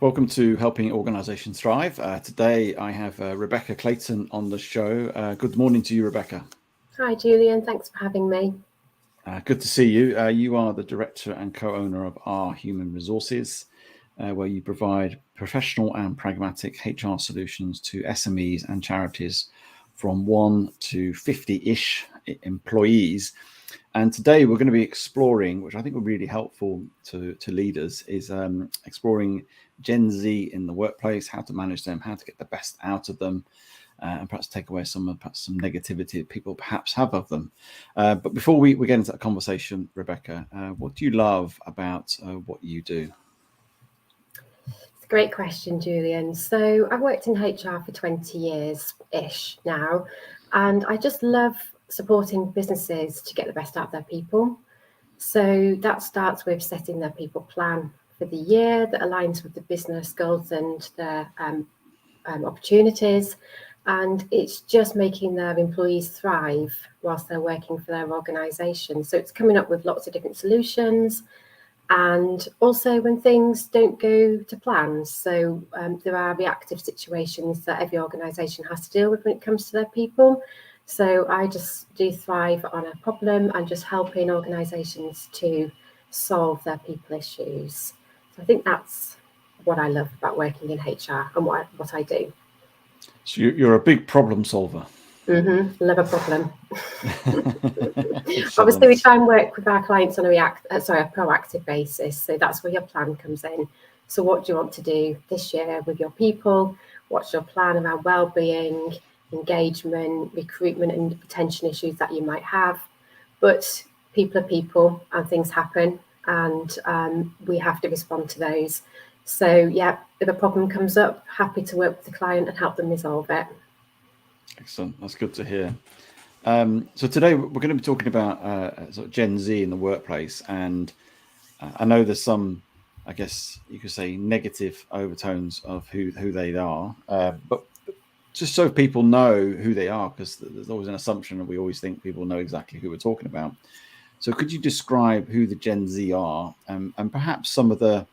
Welcome to Helping Organisations Thrive. Today I have Rebecca Clayton on the show. Good morning to you, Rebecca. Hi, Julian. Thanks for having me. Good to see you. You are the director and co-owner of R Human Resources, where you provide professional and pragmatic HR solutions to SMEs and charities from 1 to 50-ish employees. And today we're going to be exploring, which I think will be really helpful to leaders, is exploring Gen Z in the workplace, how to manage them, how to get the best out of them, and perhaps take away some negativity that people perhaps have of them. But before we get into that conversation, Rebecca, what do you love about what you do? It's a great question, Julian. So I've worked in HR for 20 years-ish now, and I just love supporting businesses to get the best out of their people. So that starts with setting their people plan for the year that aligns with the business goals and their opportunities. And it's just making their employees thrive whilst they're working for their organisation. So it's coming up with lots of different solutions. And also when things don't go to plan. So there are reactive situations that every organisation has to deal with when it comes to their people. So I just do thrive on a problem and just helping organisations to solve their people issues. So I think that's what I love about working in HR and what I do. So you're a big problem solver. Love a problem. Obviously, we try and work with our clients on a proactive basis. So that's where your plan comes in. So what do you want to do this year with your people? What's your plan around well-being, engagement, recruitment, and retention issues that you might have? But people are people, and things happen, and we have to respond to those. So yeah, if a problem comes up, happy to work with the client and help them resolve it. Excellent. That's good to hear. So today we're going to be talking about sort of Gen Z in the workplace, and I know there's some, I guess you could say, negative overtones of who they are, but just so people know who they are, because there's always an assumption that we always think people know exactly who we're talking about. So could you describe who the Gen Z are, and perhaps some of the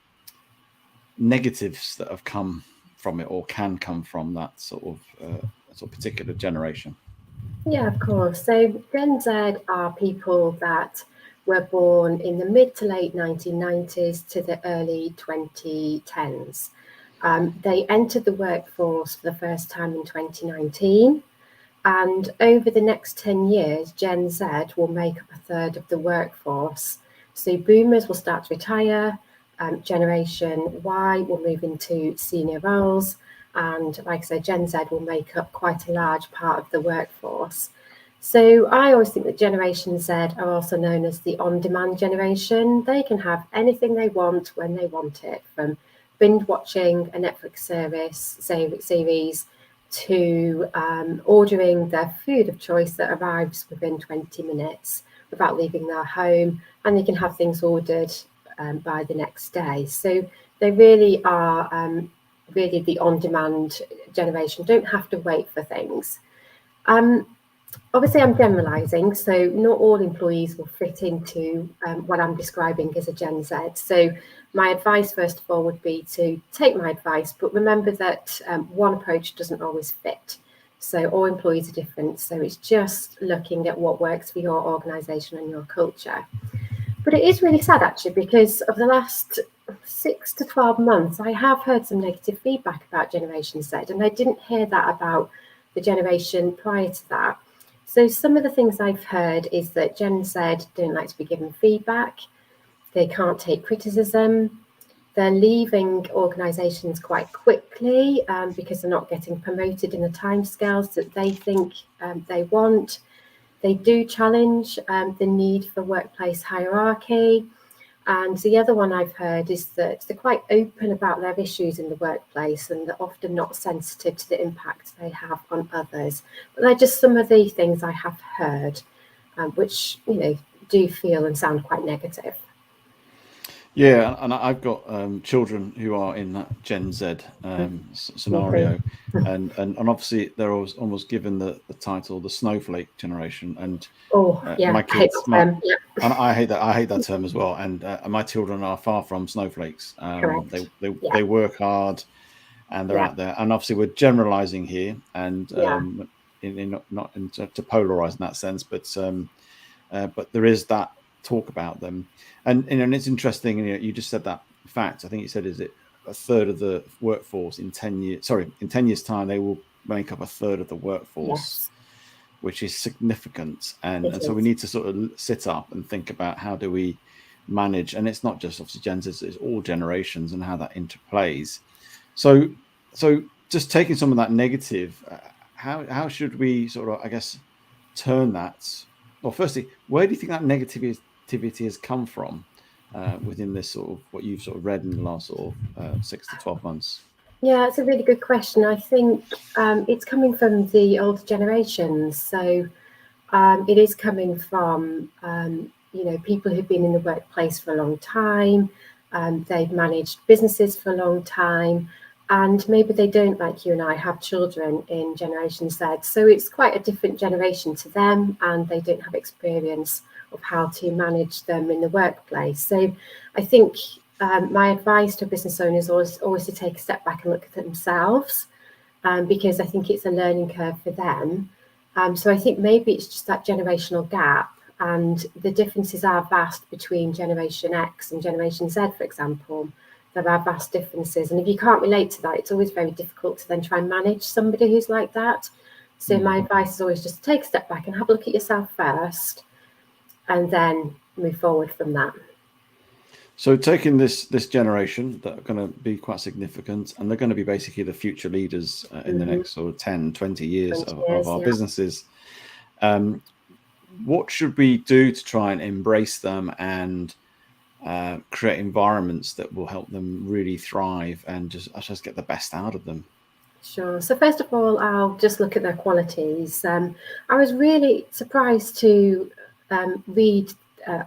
negatives that have come from it or can come from that sort of particular generation? Yeah, of course. So Gen Z are people that were born in the mid to late 1990s to the early 2010s. They entered the workforce for the first time in 2019. And over the next 10 years, Gen Z will make up a third of the workforce. So boomers will start to retire, Generation Y will move into senior roles, and like I said, Gen Z will make up quite a large part of the workforce. So I always think that Generation Z are also known as the on-demand generation. They can have anything they want when they want it, from binge watching a Netflix series to ordering their food of choice that arrives within 20 minutes without leaving their home, and they can have things ordered by the next day. So they really are really the on-demand generation, don't have to wait for things. Obviously, I'm generalising, so not all employees will fit into what I'm describing as a Gen Z. So my advice, first of all, would be to take my advice, but remember that one approach doesn't always fit. So all employees are different. So it's just looking at what works for your organisation and your culture. But it is really sad, actually, because of the last 6 to 12 months, I have heard some negative feedback about Generation Z, and I didn't hear that about the generation prior to that. So some of the things I've heard is that Gen Z don't like to be given feedback. They can't take criticism. They're leaving organisations quite quickly because they're not getting promoted in the timescales that they think they want. They do challenge the need for workplace hierarchy. And the other one I've heard is that they're quite open about their issues in the workplace, and they're often not sensitive to the impact they have on others. But they're just some of the things I have heard, which do feel and sound quite negative. Yeah, and I've got children who are in that Gen Z scenario, and obviously they're almost given the title the snowflake generation, and Oh, yeah, my I hate kids, that term. Yeah, and I hate that term as well, and my children are far from snowflakes. correct. Yeah, They work hard and they're yeah, out there, and obviously we're generalizing here, and yeah, not to polarize in that sense, but there is that talk about them, and it's interesting. You just said that fact. I think you said, is it a third of the workforce in 10 years? Sorry, in 10 years' time, they will make up a third of the workforce, yes, which is significant. it And so we is. need to sort of sit up and think about how do we manage. And it's not just obviously Gen Z; it's all generations and how that interplays. So, so just taking some of that negative, how should we sort of, I guess, turn that? Well, firstly, where do you think that negativity has come from within this sort of what you've sort of read in the last sort of 6 to 12 months? Yeah, it's a really good question. I think it's coming from the older generations. So it is coming from, people who've been in the workplace for a long time. They've managed businesses for a long time. And maybe they don't, like you and I, have children in Generation Z. So it's quite a different generation to them, and they don't have experience of how to manage them in the workplace. So I think my advice to business owners is always to take a step back and look at themselves, because I think it's a learning curve for them. So I think maybe it's just that generational gap, and the differences are vast between Generation X and Generation Z, for example. There are vast differences, and if you can't relate to that, it's always very difficult to then try and manage somebody who's like that. So my advice is always just take a step back and have a look at yourself first, and then move forward from that. So taking this generation that are going to be quite significant, and they're going to be basically the future leaders in the next sort of 10, 20 years 20 of years, our yeah. businesses. What should we do to try and embrace them and create environments that will help them really thrive and just get the best out of them? Sure. So first of all, I'll just look at their qualities. I was really surprised to read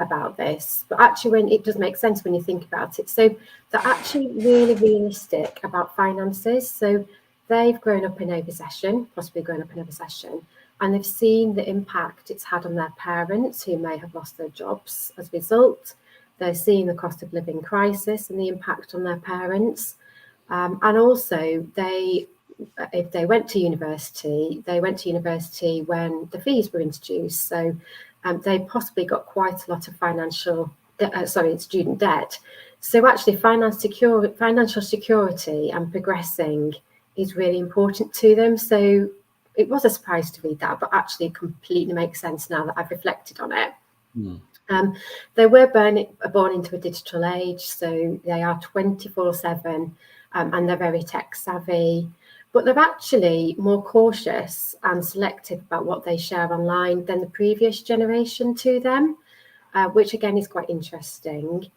about this, but actually, when it does make sense when you think about it. So they're actually really realistic about finances. So they've grown up in a recession, possibly grown up in a recession, and they've seen the impact it's had on their parents who may have lost their jobs as a result. They're seeing the cost of living crisis and the impact on their parents. And also, if they went to university, they went to university when the fees were introduced. So they possibly got quite a lot of student debt. So actually, financial security and progressing is really important to them. So it was a surprise to read that, but actually, it completely makes sense now that I've reflected on it. They were born into a digital age, so they are 24/7, and they're very tech savvy. But they're actually more cautious and selective about what they share online than the previous generation to them, which again is quite interesting.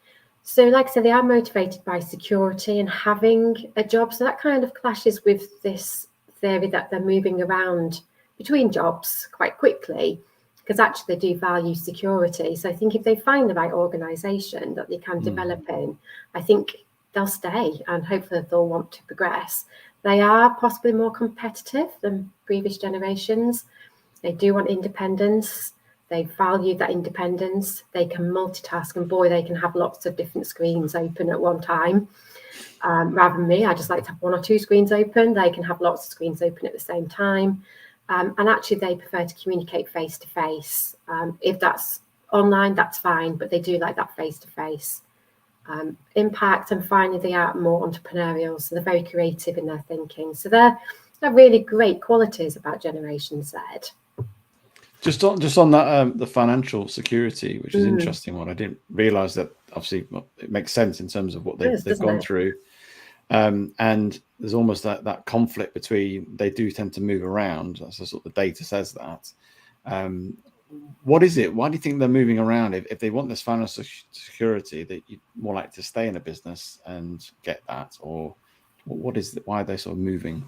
So, like I said, they are motivated by security and having a job. So that kind of clashes with this theory that they're moving around between jobs quite quickly, because actually they do value security. So I think if they find the right organisation that they can develop in, I think they'll stay, and hopefully they'll want to progress. They are possibly more competitive than previous generations. They do want independence. They value that independence. They can multitask, and boy, they can have lots of different screens open at one time. Rather than me, I just like to have one or two screens open. They can have lots of screens open at the same time. And actually, they prefer to communicate face to face. If that's online, that's fine, but they do like that face to face impact. And finally, they are more entrepreneurial, so they're very creative in their thinking. So they're really great qualities about Generation Z. Just on that, the financial security, which is an interesting one. I didn't realize that. Obviously, it makes sense in terms of what they've gone through. And there's almost that conflict between, they do tend to move around. That's what the data says that. What is it? Why do you think they're moving around? If they want this financial security, that you're more likely to stay in a business and get that, or what is it? Why are they sort of moving?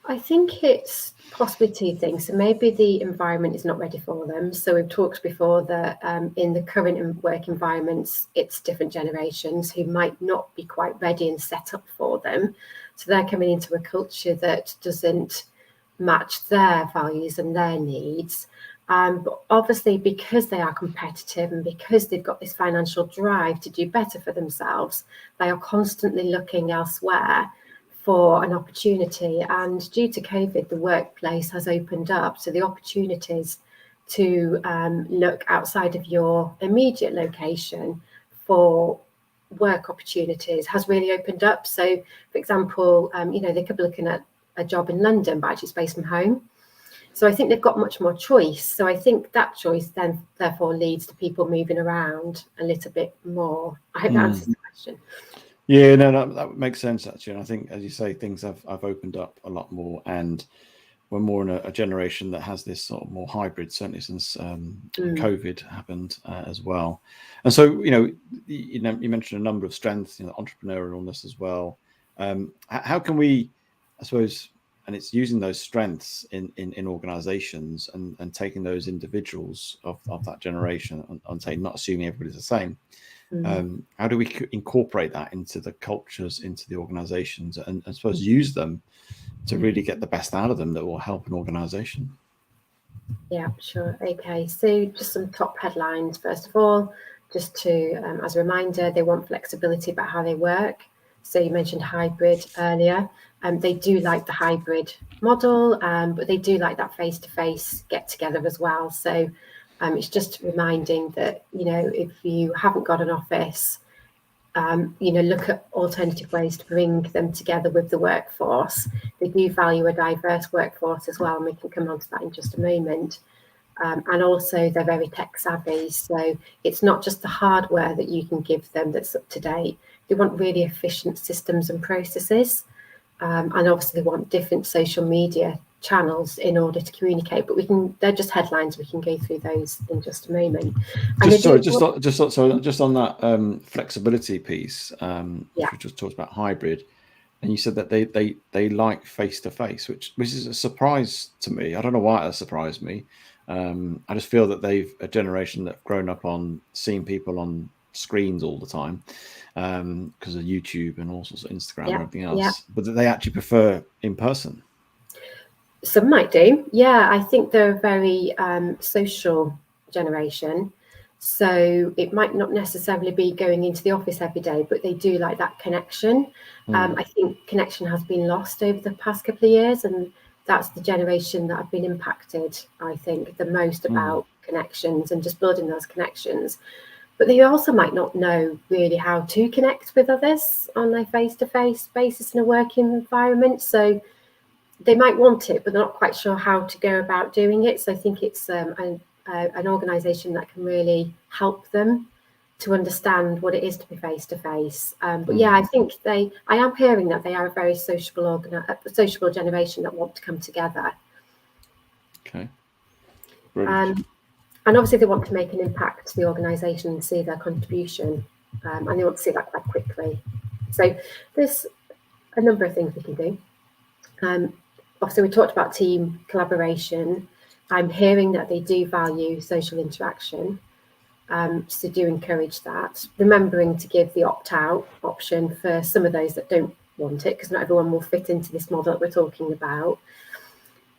I think it's possibly two things. So maybe the environment is not ready for them. So we've talked before that in the current work environments, it's different generations who might not be quite ready and set up for them. So they're coming into a culture that doesn't match their values and their needs. But obviously, because they are competitive and because they've got this financial drive to do better for themselves, they are constantly looking elsewhere for an opportunity. And due to COVID, the workplace has opened up. So the opportunities to look outside of your immediate location for work opportunities has really opened up. So, for example, they could be looking at a job in London, but actually it's based from home. So I think they've got much more choice. So I think that choice then therefore leads to people moving around a little bit more. I hope that answers the question. Yeah, no, that makes sense actually. And I think, as you say, things have opened up a lot more, and we're more in a generation that has this sort of more hybrid, certainly since COVID happened as well. And so, you mentioned a number of strengths, entrepreneurialness as well. How can we, I suppose, and it's using those strengths in organizations and taking those individuals of that generation and say, not assuming everybody's the same. How do we incorporate that into the cultures, into the organizations, and I suppose use them to really get the best out of them that will help an organization? Yeah, sure. Okay, so just some top headlines. First of all, just to, as a reminder, they want flexibility about how they work. So you mentioned hybrid earlier. They do like the hybrid model, but they do like that face-to-face get-together as well. So it's just reminding that, if you haven't got an office, look at alternative ways to bring them together with the workforce. They do value a diverse workforce as well, and we can come on to that in just a moment. And also they're very tech savvy. So it's not just the hardware that you can give them that's up to date. They want really efficient systems and processes. And obviously they want different social media channels in order to communicate, but they're just headlines. We can go through those in just a moment. Just on that flexibility piece, which we just talked about hybrid, and you said that they like face-to-face, which is a surprise to me. I don't know why that surprised me. I just feel that they've a generation that have grown up on seeing people on screens all the time because of YouTube and all sorts of Instagram and everything else, but that they actually prefer in person. Some might do. Yeah, I think they're a very social generation. So it might not necessarily be going into the office every day, but they do like that connection. I think connection has been lost over the past couple of years, and that's the generation that have been impacted, I think, the most about connections and just building those connections. But they also might not know really how to connect with others on a face-to-face basis in a working environment. So they might want it, but they're not quite sure how to go about doing it. So I think it's an organisation that can really help them to understand what it is to be face-to-face. But yeah, I think I am hearing that they are a very sociable generation that want to come together. Okay. And obviously they want to make an impact to the organisation and see their contribution, and they want to see that quite quickly. So there's a number of things we can do. Obviously, we talked about team collaboration. I'm hearing that they do value social interaction, so do encourage that. Remembering to give the opt-out option for some of those that don't want it, because not everyone will fit into this model that we're talking about.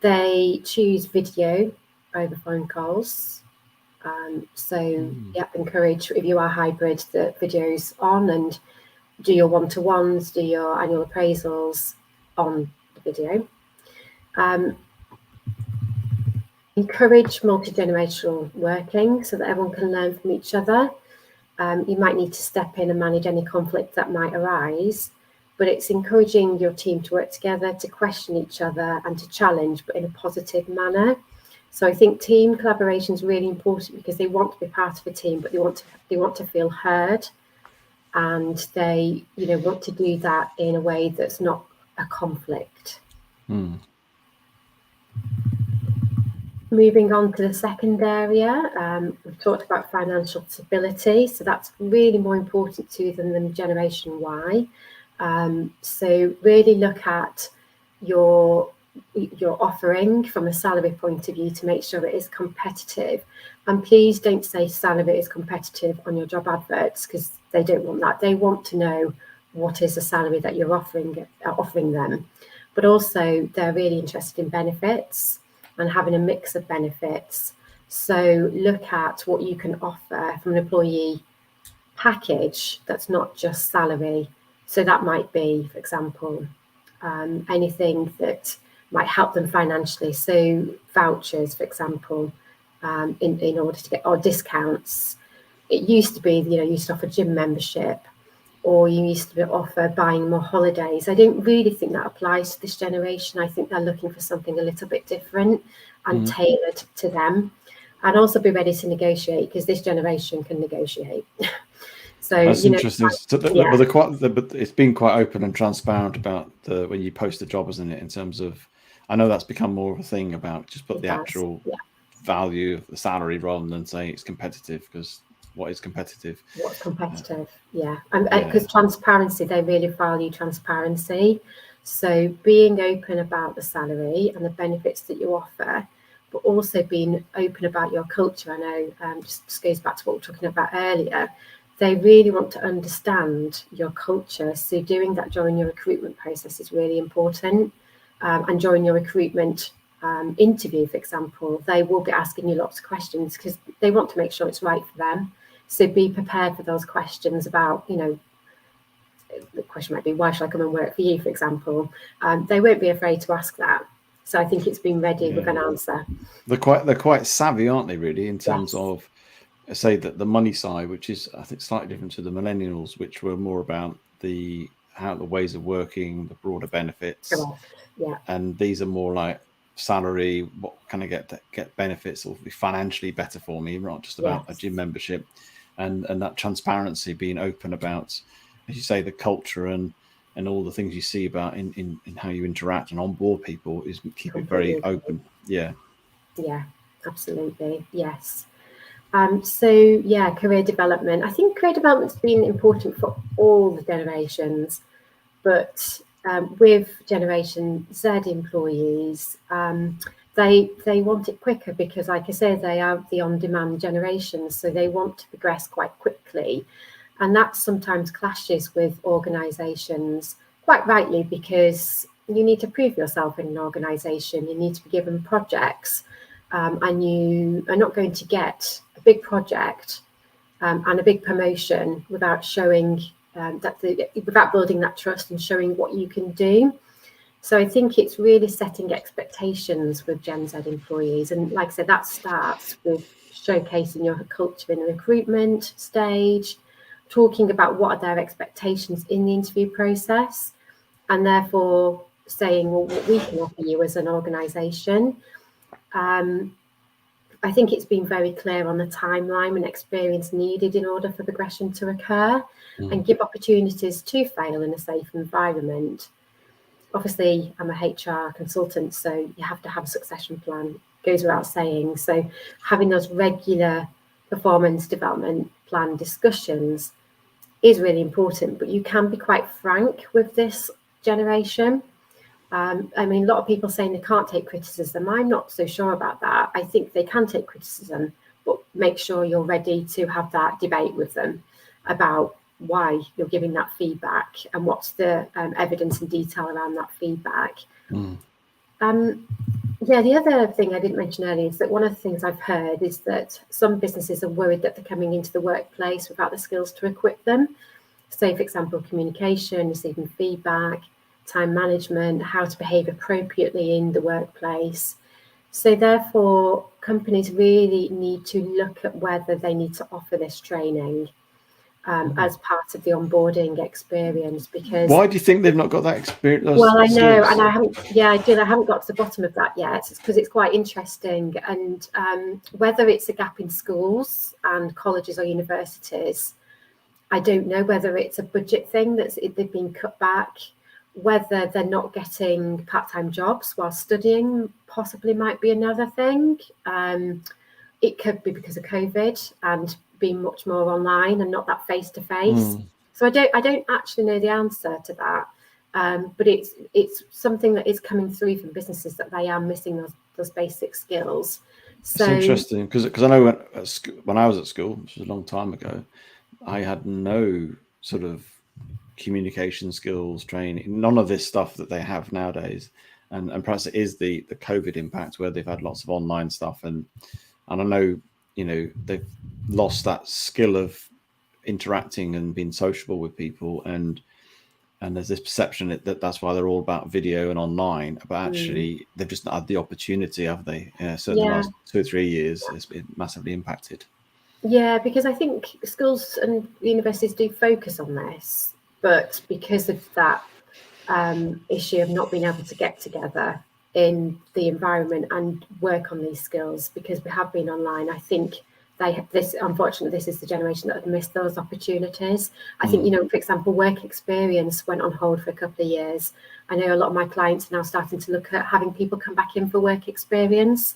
They choose video over phone calls. Encourage, if you are hybrid, that videos on, and do your one-to-ones, do your annual appraisals on the video. Encourage multi-generational working so that everyone can learn from each other. You might need to step in and manage any conflict that might arise, but it's encouraging your team to work together, to question each other and to challenge, but in a positive manner. So I think team collaboration is really important because they want to be part of a team, but they want to feel heard, and they want to do that in a way that's not a conflict. Moving on to the second area, we've talked about financial stability, so that's really more important to them than Generation Y. So really look at your you're offering from a salary point of view to make sure it is competitive. And please don't say salary is competitive on your job adverts, because they don't want that. They want to know what is the salary that you're offering them. But also they're really interested in benefits and having a mix of benefits. So look at what you can offer from an employee package that's not just salary. So that might be, for example, anything that might help them financially. So vouchers, for example, in order to get, or discounts. It used to be, you used to offer gym membership, or you used to offer buying more holidays. I don't really think that applies to this generation. I think they're looking for something a little bit different and tailored to them. And also be ready to negotiate, because this generation can negotiate. So that's interesting. yeah. But it's been quite open and transparent about when you post a job, isn't it? In terms of, I know that's become more of a thing about just put the actual value of the salary rather than say it's competitive, because what is competitive? What's competitive? Yeah, and because transparency, they really value transparency. So being open about the salary and the benefits that you offer, but also being open about your culture. I know just goes back to what we were talking about earlier. They really want to understand your culture. So doing that during your recruitment process is really important. And during your recruitment interview, for example, they will be asking you lots of questions, because they want to make sure it's right for them. So be prepared for those questions about, the question might be, why should I come and work for you, for example? They won't be afraid to ask that. So I think it's being ready with an answer. They're quite savvy, aren't they, really, in terms of, say, that the money side, which is, I think, slightly different to the millennials, which were more about the ways of working, the broader benefits. Correct. Yeah. And these are more like salary, what can I get benefits, or be financially better for me, not just about a gym membership. And that transparency, being open about, as you say, the culture and all the things you see about in how you interact and onboard people, is keep it very open. Yeah, absolutely. Yes. Career development. I think career development's been important for all the generations, but with Generation Z employees, they want it quicker, because, like I say, they are the on-demand generation, so they want to progress quite quickly. And that sometimes clashes with organisations, quite rightly, because you need to prove yourself in an organisation. You need to be given projects, and you are not going to get a big project and a big promotion without showing without building that trust and showing what you can do. So I think it's really setting expectations with Gen Z employees. And like I said, that starts with showcasing your culture in the recruitment stage, talking about what are their expectations in the interview process, and therefore saying, well, what we can offer you as an organisation. I think it's been very clear on the timeline and experience needed in order for progression to occur, and give opportunities to fail in a safe environment. Obviously, I'm a HR consultant, so you have to have a succession plan, goes without saying. So having those regular performance development plan discussions is really important, but you can be quite frank with this generation. I mean, a lot of people saying they can't take criticism. I'm not so sure about that. I think they can take criticism, but make sure you're ready to have that debate with them about why you're giving that feedback and what's the evidence and detail around that feedback. The other thing I didn't mention earlier is that one of the things I've heard is that some businesses are worried that they're coming into the workplace without the skills to equip them. So, for example, communication, receiving feedback, time management, how to behave appropriately in the workplace. So therefore, companies really need to look at whether they need to offer this training as part of the onboarding experience. Because why do you think they've not got that experience? Well, I know, and I haven't got to the bottom of that yet. It's because it's quite interesting, and whether it's a gap in schools and colleges or universities, I don't know. Whether it's a budget thing they've been cut back, whether they're not getting part-time jobs while studying, possibly might be another thing. It could be because of COVID and being much more online and not that face-to-face. So I don't actually know the answer to that. But it's something that is coming through from businesses, that they are missing those basic skills. So it's interesting because I know when I was at school, which was a long time ago, I had no sort of communication skills training, none of this stuff that they have nowadays. And perhaps it is the COVID impact, where they've had lots of online stuff, and I know, they've lost that skill of interacting and being sociable with people, and there's this perception that that's why they're all about video and online, but actually they've just not had the opportunity, have they? Certainly the last 2 or 3 years, it's been massively impacted. Yeah, because I think schools and universities do focus on this, but because of that issue of not being able to get together in the environment and work on these skills, because we have been online, I think unfortunately, this is the generation that have missed those opportunities. I think, for example, work experience went on hold for a couple of years. I know a lot of my clients are now starting to look at having people come back in for work experience.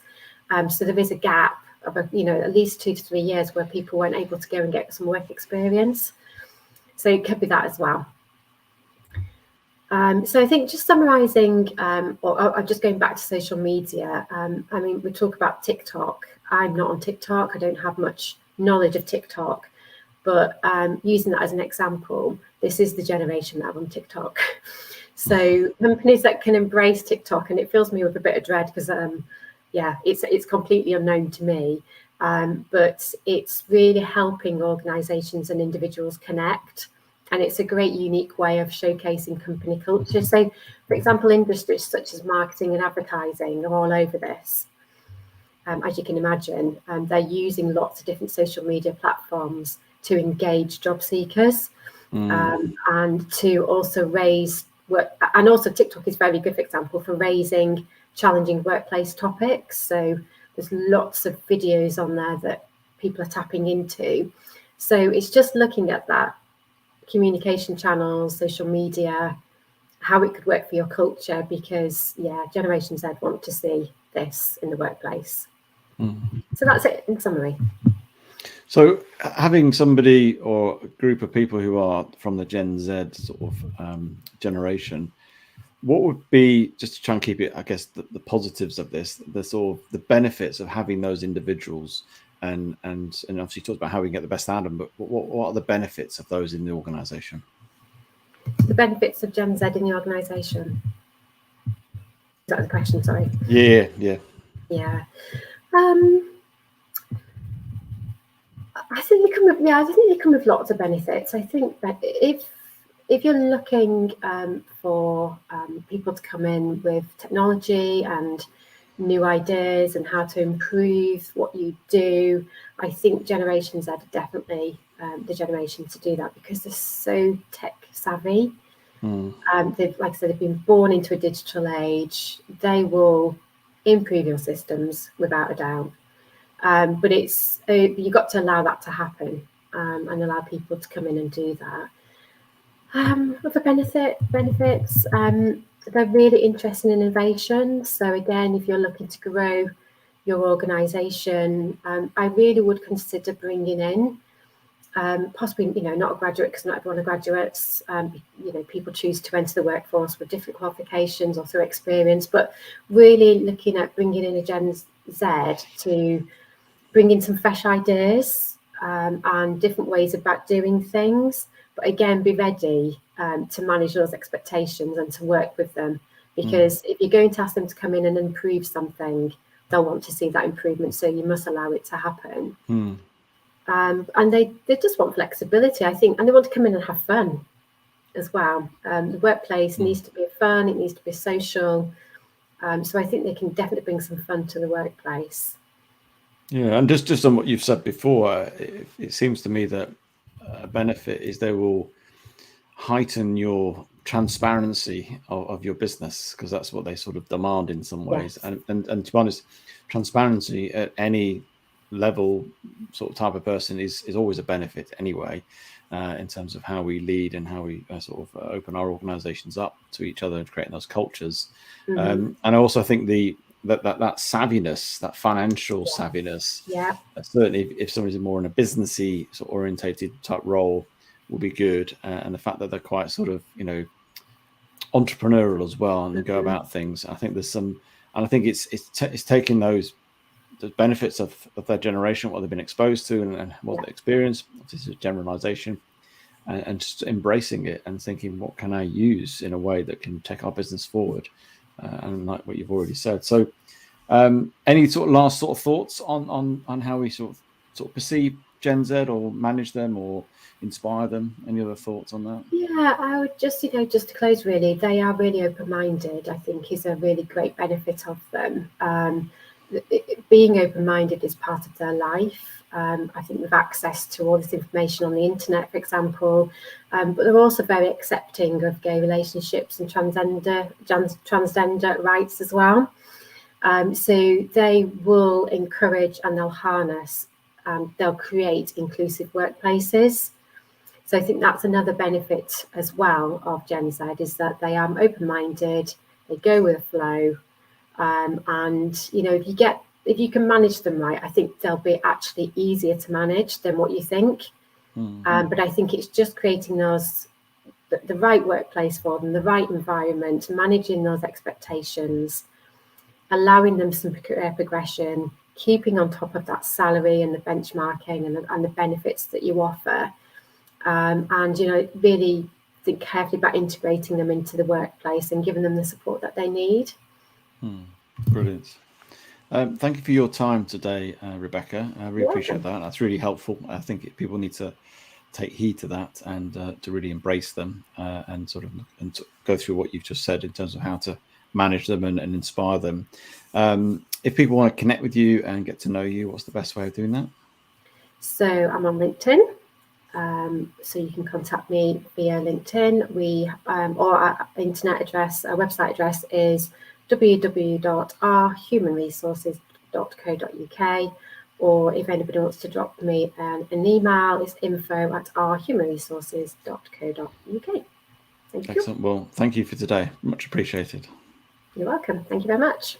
So there is a gap of at least 2 to 3 years where people weren't able to go and get some work experience. So it could be that as well. So I think just summarising, or just going back to social media, I mean, we talk about TikTok. I'm not on TikTok. I don't have much knowledge of TikTok, but using that as an example, this is the generation that are on TikTok. So companies that can embrace TikTok, and it fills me with a bit of dread because, it's completely unknown to me, but it's really helping organisations and individuals connect. And it's a great, unique way of showcasing company culture. So, for example, industries such as marketing and advertising are all over this. As you can imagine, they're using lots of different social media platforms to engage job seekers and to also raise work. And also TikTok is very good, for example, for raising challenging workplace topics. So there's lots of videos on there that people are tapping into. So it's just looking at that communication channels, social media, how it could work for your culture, because Generation Z want to see this in the workplace. So that's it in summary. So having somebody or a group of people who are from the Gen Z sort of generation, what would be, just to try and keep it, I guess, the positives of this, the sort of the benefits of having those individuals, and obviously you talked about how we can get the best out of them, but what are the benefits of those in the organisation? The benefits of Gen Z in the organisation. Is that the question? Sorry. Yeah. I think they come with lots of benefits. I think that if you're looking for people to come in with technology and new ideas and how to improve what you do, I think Generation Z are definitely the generation to do that, because they're so tech savvy. They've, like I said, they've been born into a digital age. They will improve your systems without a doubt. But it's you've got to allow that to happen and allow people to come in and do that. Other benefits, they're really interested in innovation. So again, if you're looking to grow your organisation, I really would consider bringing in possibly, not a graduate, because not everyone are graduates. People choose to enter the workforce with different qualifications or through experience, but really looking at bringing in a Gen Z to bring in some fresh ideas and different ways about doing things. But again, be ready to manage those expectations and to work with them, because if you're going to ask them to come in and improve something, they'll want to see that improvement. So you must allow it to happen. And they just want flexibility, I think, and they want to come in and have fun as well. The workplace needs to be fun, it needs to be social. So I think they can definitely bring some fun to the workplace. Yeah, and just on what you've said before, it seems to me that a benefit is they will heighten your transparency of your business, because that's what they sort of demand in some ways. Yes. And to be honest, transparency at any level, sort of type of person, is always a benefit anyway, in terms of how we lead and how we sort of open our organizations up to each other and creating those cultures. And I also think that savviness, that financial savviness, certainly if somebody's more in a businessy sort of orientated type role, will be good. And the fact that they're quite sort of entrepreneurial as well, and go about things. I think there's some, and I think it's taking the benefits of their generation, what they've been exposed to, and what they experience. This is a generalization, and just embracing it and thinking, what can I use in a way that can take our business forward, and like what you've already said. So, any sort of last sort of thoughts on how we sort of perceive Gen Z, or manage them, or inspire them? Any other thoughts on that? Yeah, I would just, just to close, really, they are really open-minded, I think, is a really great benefit of them. Being open-minded is part of their life. I think with access to all this information on the internet, for example, but they're also very accepting of gay relationships and transgender rights as well. So they will encourage and they'll harness, they'll create inclusive workplaces. So I think that's another benefit as well of Gen Z, is that they are open-minded, they go with the flow, and if you can manage them right, I think they'll be actually easier to manage than what you think. But I think it's just creating the right workplace for them, the right environment, managing those expectations, allowing them some career progression, keeping on top of that salary and the benchmarking and the benefits that you offer. And really think carefully about integrating them into the workplace and giving them the support that they need. Brilliant. Thank you for your time today, Rebecca. I really appreciate that. That's really helpful. I think people need to take heed to that, and to really embrace them, and sort of go through what you've just said in terms of how to manage them and inspire them. If people want to connect with you and get to know you, what's the best way of doing that? So I'm on LinkedIn. So you can contact me via LinkedIn. Or our internet address, our website address is www.ourhumanresources.co.uk. Or if anybody wants to drop me an email, it's info@ourhumanresources.co.uk. Thank you. Excellent. Well, thank you for today. Much appreciated. You're welcome. Thank you very much.